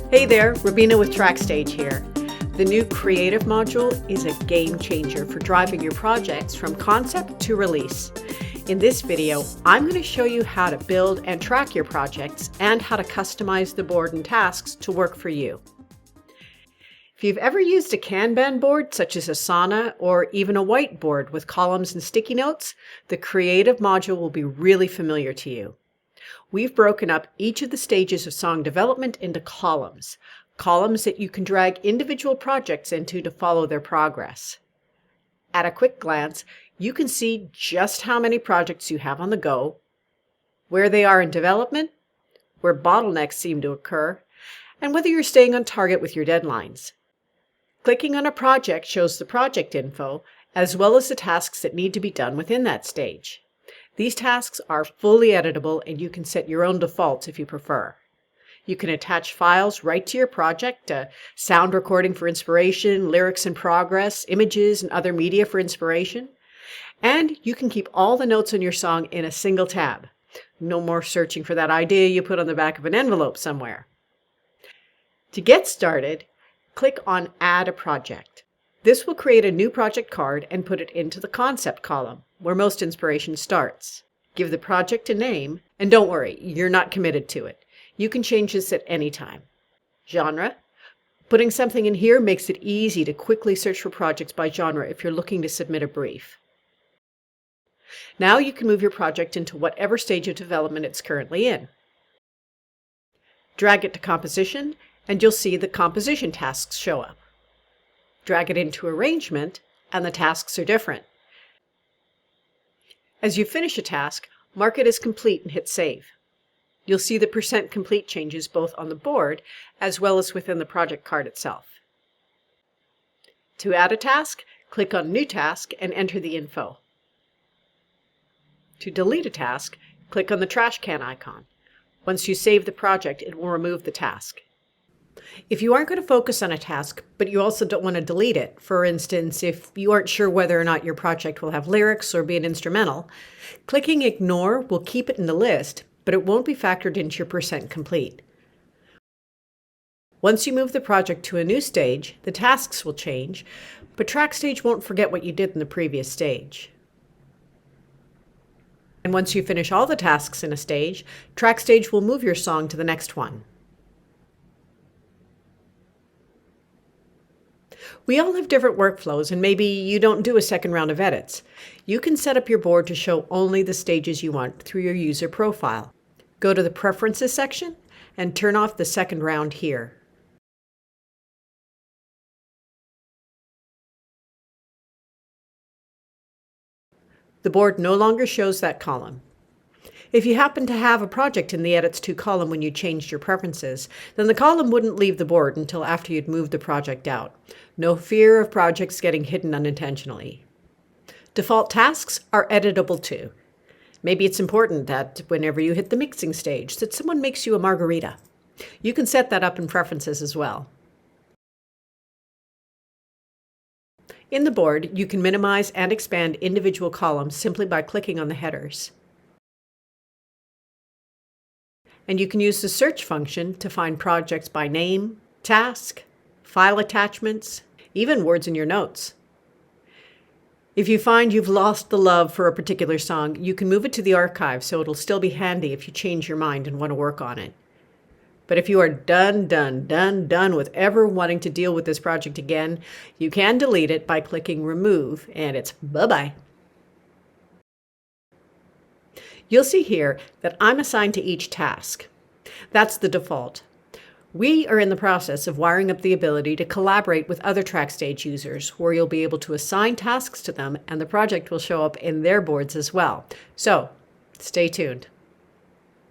Hey there, Rabina with TrackStage here. The new Creative module is a game changer for driving your projects from concept to release. In this video, I'm going to show you how to build and track your projects and how to customize the board and tasks to work for you. If you've ever used a kanban board, such as Asana, or even a whiteboard with columns and sticky notes, the Creative module will be really familiar to you. We've broken up each of the stages of song development into columns that you can drag individual projects into to follow their progress. At a quick glance, you can see just how many projects you have on the go, where they are in development, where bottlenecks seem to occur, and whether you're staying on target with your deadlines. Clicking on a project shows the project info, as well as the tasks that need to be done within that stage. These tasks are fully editable, and you can set your own defaults if you prefer. You can attach files right to your project, a sound recording for inspiration, lyrics in progress, images and other media for inspiration. And you can keep all the notes on your song in a single tab. No more searching for that idea you put on the back of an envelope somewhere. To get started, click on Add a Project. This will create a new project card and put it into the Concept column, where most inspiration starts. Give the project a name, and don't worry, you're not committed to it. You can change this at any time. Genre. Putting something in here makes it easy to quickly search for projects by genre if you're looking to submit a brief. Now you can move your project into whatever stage of development it's currently in. Drag it to Composition, and you'll see the composition tasks show up. Drag it into Arrangement, and the tasks are different. As you finish a task, mark it as complete and hit Save. You'll see the % complete changes both on the board as well as within the project card itself. To add a task, click on New Task and enter the info. To delete a task, click on the trash can icon. Once you save the project, it will remove the task. If you aren't going to focus on a task, but you also don't want to delete it, for instance, if you aren't sure whether or not your project will have lyrics or be an instrumental, clicking Ignore will keep it in the list, but it won't be factored into your % complete. Once you move the project to a new stage, the tasks will change, but TrackStage won't forget what you did in the previous stage. And once you finish all the tasks in a stage, TrackStage will move your song to the next one. We all have different workflows, and maybe you don't do a second round of edits. You can set up your board to show only the stages you want through your user profile. Go to the Preferences section and turn off the second round here. The board no longer shows that column. If you happen to have a project in the Edits To column when you changed your preferences, then the column wouldn't leave the board until after you'd moved the project out. No fear of projects getting hidden unintentionally. Default tasks are editable too. Maybe it's important that whenever you hit the mixing stage that someone makes you a margarita. You can set that up in Preferences as well. In the board, you can minimize and expand individual columns simply by clicking on the headers. And you can use the search function to find projects by name, task, file attachments, even words in your notes. If you find you've lost the love for a particular song, you can move it to the archive so it'll still be handy if you change your mind and want to work on it. But if you are done with ever wanting to deal with this project again, you can delete it by clicking Remove, and it's bye-bye. You'll see here that I'm assigned to each task. That's the default. We are in the process of wiring up the ability to collaborate with other TrackStage users, where you'll be able to assign tasks to them and the project will show up in their boards as well. So, stay tuned.